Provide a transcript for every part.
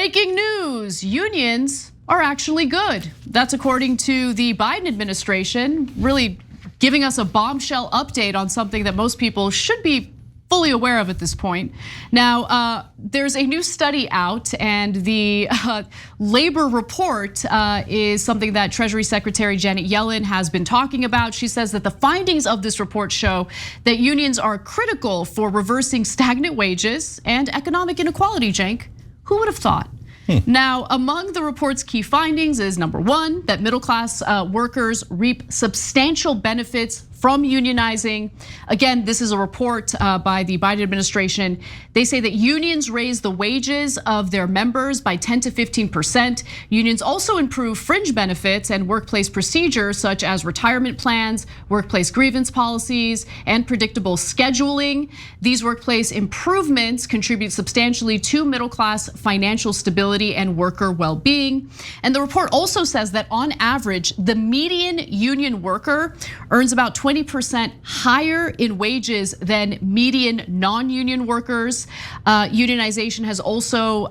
Breaking news, unions are actually good. That's according to the Biden administration, really giving us a bombshell update on something that most people should be fully aware of at this point. Now, there's a new study out, and the labor report is something that Treasury Secretary Janet Yellen has been talking about. She says that the findings of this report show that unions are critical for reversing stagnant wages and economic inequality, Cenk. Who would have thought? Now, among the report's key findings is number one, that middle class workers reap substantial benefits from unionizing. Again, this is a report by the Biden administration. They say that unions raise the wages of their members by 10 to 15%. Unions also improve fringe benefits and workplace procedures such as retirement plans, workplace grievance policies, and predictable scheduling. These workplace improvements contribute substantially to middle class financial stability and worker well-being. And the report also says that on average, the median union worker earns about 20% higher in wages than median non-union workers. Unionization has also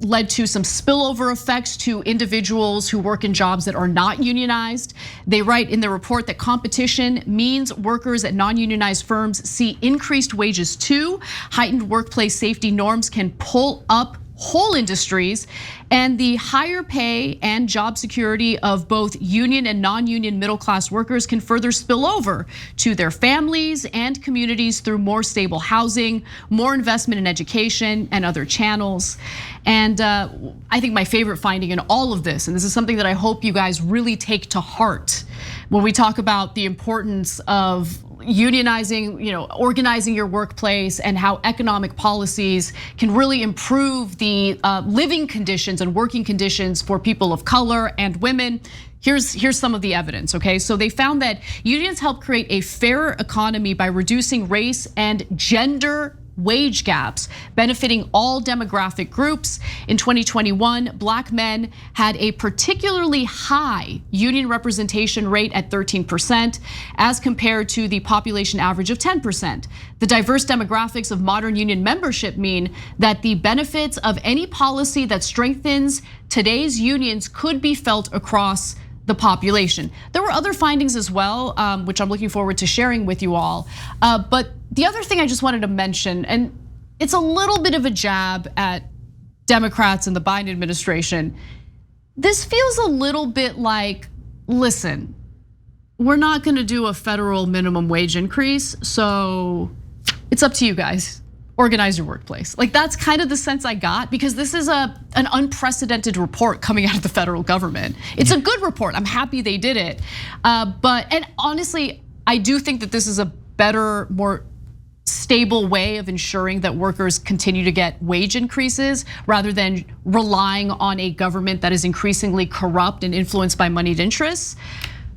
led to some spillover effects to individuals who work in jobs that are not unionized. They write in the report that competition means workers at non-unionized firms see increased wages too. Heightened workplace safety norms can pull up whole industries, and the higher pay and job security of both union and non-union middle class workers can further spill over to their families and communities through more stable housing, more investment in education and other channels. And I think my favorite finding in all of this, and this is something that I hope you guys really take to heart when we talk about the importance of unionizing, organizing your workplace, and how economic policies can really improve the living conditions and working conditions for people of color and women. Here's some of the evidence, okay? So they found that unions help create a fairer economy by reducing race and gender wage gaps, benefiting all demographic groups. In 2021, Black men had a particularly high union representation rate at 13%, as compared to the population average of 10%. The diverse demographics of modern union membership mean that the benefits of any policy that strengthens today's unions could be felt across the population. There were other findings as well, which I'm looking forward to sharing with you all. But the other thing I just wanted to mention, and it's a little bit of a jab at Democrats and the Biden administration. This feels a little bit like, listen, we're not gonna do a federal minimum wage increase, so it's up to you guys. Organize your workplace. Like, that's kind of the sense I got, because this is an unprecedented report coming out of the federal government. It's a good report, I'm happy they did it. And honestly, I do think that this is a better, more stable way of ensuring that workers continue to get wage increases rather than relying on a government that is increasingly corrupt and influenced by moneyed interests.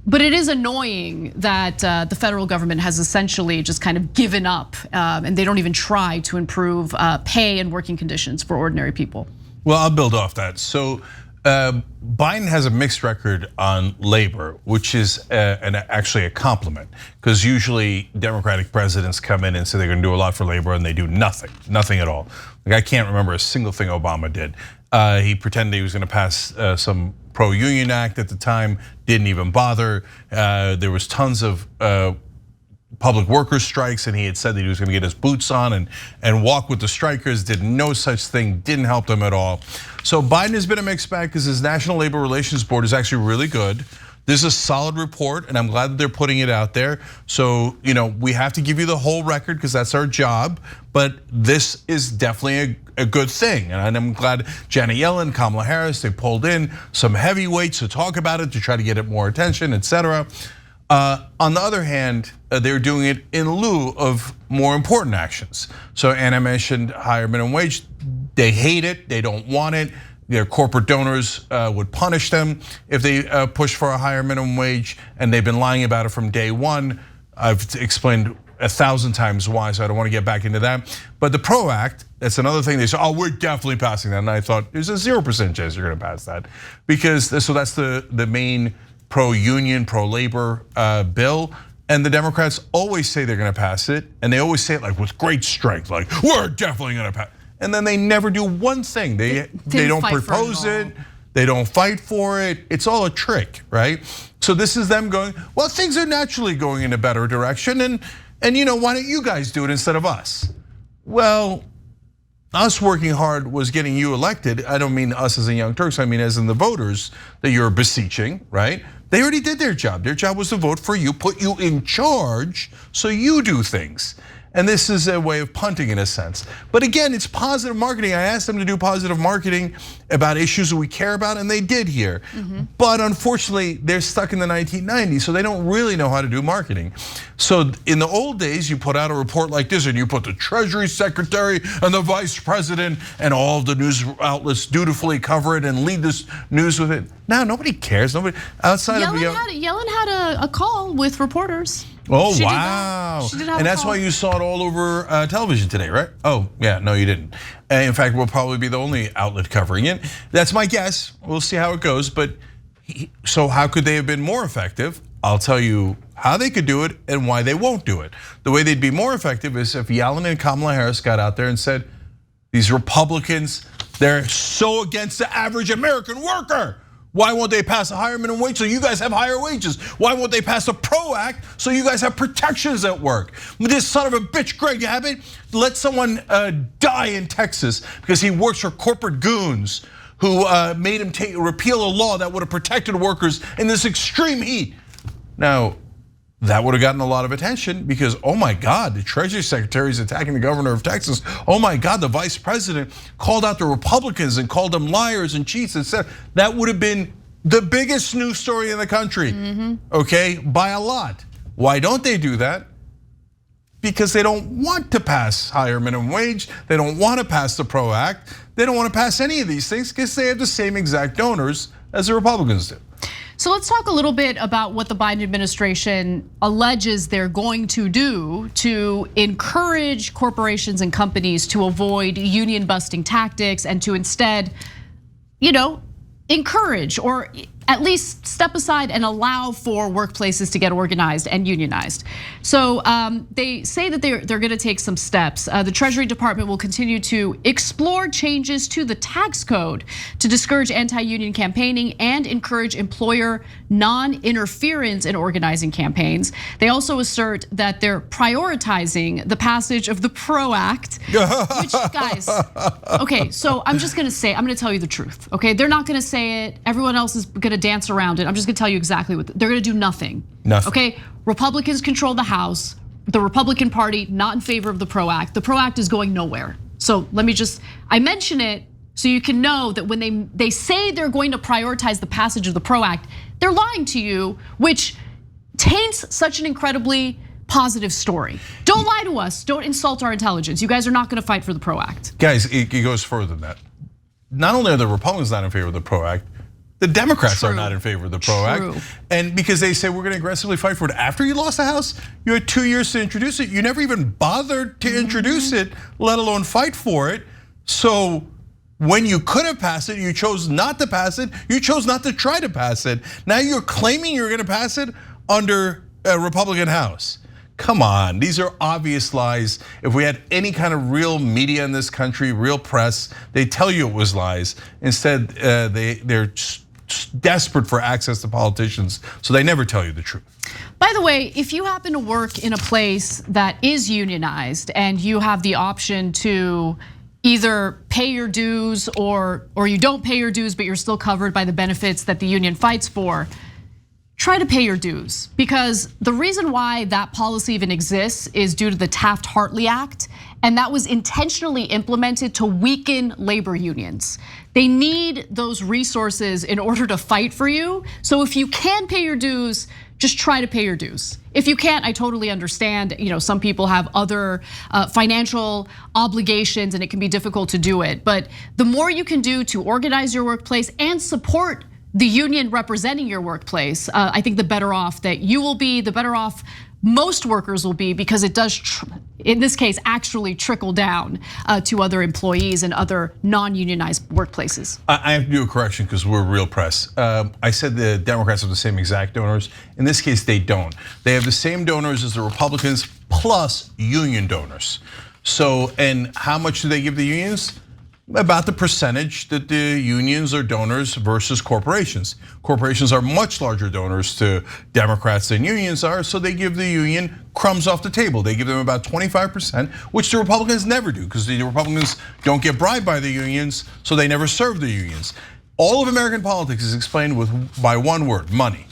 But it is annoying that the federal government has essentially just kind of given up, and they don't even try to improve pay and working conditions for ordinary people. Well, I'll build off that. So Biden has a mixed record on labor, which is actually a compliment, because usually Democratic presidents come in and say they're going to do a lot for labor and they do nothing at all. Like, I can't remember a single thing Obama did. He pretended he was going to pass some pro-union act at the time, didn't even bother. There was tons of public workers strikes, and he had said that he was going to get his boots on and walk with the strikers. Did no such thing, didn't help them at all. So Biden has been a mixed bag, because his National Labor Relations Board is actually really good. This is a solid report, and I'm glad that they're putting it out there. So, we have to give you the whole record, because that's our job. But this is definitely a good thing, and I'm glad Janet Yellen, Kamala Harris, they pulled in some heavyweights to talk about it, to try to get it more attention, etc. On the other hand, they're doing it in lieu of more important actions. So Anna mentioned higher minimum wage. They hate it, they don't want it. Their corporate donors would punish them if they push for a higher minimum wage, and they've been lying about it from day one. I've explained 1,000 times why, so I don't want to get back into that. But the PRO Act, that's another thing. They say, we're definitely passing that. And I thought, there's a 0% chance you're gonna pass that. Because, so that's the main pro-union, pro-labor bill. And the Democrats always say they're gonna pass it. And they always say it like with great strength, like, we're definitely gonna pass. and then they never do one thing. They don't propose it. They don't fight for it. It's all a trick, right? So this is them going, well, things are naturally going in a better direction, and why don't you guys do it instead of us? Well, us working hard was getting you elected. I don't mean us as in Young Turks, I mean as in the voters that you're beseeching, right? They already did their job. Their job was to vote for you, put you in charge so you do things. And this is a way of punting in a sense. But again, it's positive marketing. I asked them to do positive marketing about issues that we care about, and they did here. But unfortunately, they're stuck in the 1990s, so they don't really know how to do marketing. So in the old days, you put out a report like this, and you put the Treasury Secretary and the Vice President and all of the news outlets dutifully cover it and lead this news with it. Now nobody cares. Nobody outside of Yellen had a call with reporters. Oh, wow. And that's why you saw it all over television today, right? Oh, yeah, no, you didn't. In fact, we'll probably be the only outlet covering it. That's my guess. We'll see how it goes. But so how could they have been more effective? I'll tell you how they could do it and why they won't do it. The way they'd be more effective is if Yellen and Kamala Harris got out there and said, these Republicans, they're so against the average American worker. Why won't they pass a higher minimum wage so you guys have higher wages? Why won't they pass a PRO Act so you guys have protections at work? This son of a bitch, Greg Abbott, let someone die in Texas because he works for corporate goons who made him repeal a law that would have protected workers in this extreme heat. Now, that would have gotten a lot of attention because, oh my God, the Treasury Secretary is attacking the governor of Texas. Oh my God, the Vice President called out the Republicans and called them liars and cheats and said that would have been the biggest news story in the country, okay, by a lot. Why don't they do that? Because they don't want to pass higher minimum wage. They don't want to pass the PRO Act. They don't want to pass any of these things because they have the same exact donors as the Republicans do. So let's talk a little bit about what the Biden administration alleges they're going to do to encourage corporations and companies to avoid union busting tactics and to instead, encourage or at least step aside and allow for workplaces to get organized and unionized. So they say that they're going to take some steps. The Treasury Department will continue to explore changes to the tax code to discourage anti-union campaigning and encourage employer non-interference in organizing campaigns. They also assert that they're prioritizing the passage of the PRO Act, which guys, okay, so I'm just gonna say, I'm gonna tell you the truth, okay? They're not gonna say it, everyone else is gonna dance around it. I'm just gonna tell you exactly what, they're gonna do nothing. Okay, Republicans control the House, the Republican Party not in favor of the PRO Act. The PRO Act is going nowhere. So let me I mention it so you can know that when they say they're going to prioritize the passage of the PRO Act, they're lying to you, which taints such an incredibly positive story. Don't lie to us, don't insult our intelligence. You guys are not gonna fight for the PRO Act. Guys, it goes further than that. Not only are the Republicans not in favor of the PRO Act, the Democrats are not in favor of the PRO Act. And because they say we're gonna aggressively fight for it after you lost the House, you had 2 years to introduce it. You never even bothered to introduce it, let alone fight for it. So when you could have passed it, you chose not to pass it. You chose not to try to pass it. Now you're claiming you're gonna pass it under a Republican House. Come on, these are obvious lies. If we had any kind of real media in this country, real press, they tell you it was lies. Instead, they're desperate for access to politicians, so they never tell you the truth. By the way, if you happen to work in a place that is unionized and you have the option to either pay your dues or you don't pay your dues, but you're still covered by the benefits that the union fights for, try to pay your dues, because the reason why that policy even exists is due to the Taft-Hartley Act, and that was intentionally implemented to weaken labor unions. They need those resources in order to fight for you. So if you can pay your dues, just try to pay your dues. If you can't, I totally understand. Some people have other financial obligations and it can be difficult to do it. But the more you can do to organize your workplace and support the union representing your workplace, I think the better off that you will be, the better off most workers will be, because it does, in this case, actually trickle down to other employees and other non-unionized workplaces. I have to do a correction because we're real press. I said the Democrats have the same exact donors. In this case, they don't. They have the same donors as the Republicans plus union donors. So, and how much do they give the unions? About the percentage that the unions are donors versus corporations. Corporations are much larger donors to Democrats than unions are, so they give the union crumbs off the table. They give them about 25%, which the Republicans never do, because the Republicans don't get bribed by the unions, so they never serve the unions. All of American politics is explained by one word: money.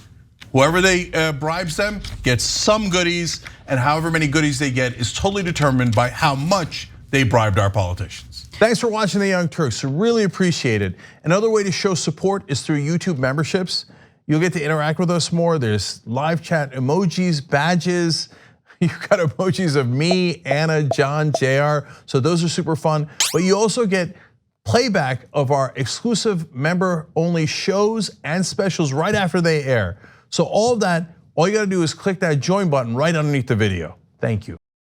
Whoever they bribes them gets some goodies, and however many goodies they get is totally determined by how much they bribed our politicians. Thanks for watching The Young Turks, really appreciate it. Another way to show support is through YouTube memberships. You'll get to interact with us more. There's live chat emojis, badges. You've got emojis of me, Anna, John, JR, so those are super fun. But you also get playback of our exclusive member-only shows and specials right after they air. So all of that, all you gotta do is click that join button right underneath the video. Thank you.